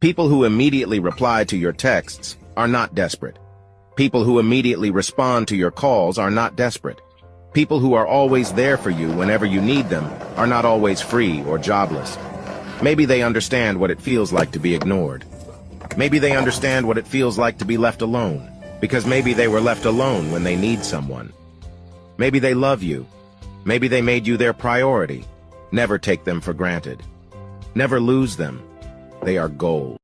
People who immediately reply to your texts are not desperate. People who immediately respond to your calls are not desperate. People who are always there for you whenever you need them are not always free or jobless. Maybe they understand what it feels like to be ignored. Maybe they understand what it feels like to be left alone, because maybe they were left alone when they need someone. Maybe they love you. Maybe they made you their priority. Never take them for granted. Never lose them. They are gold.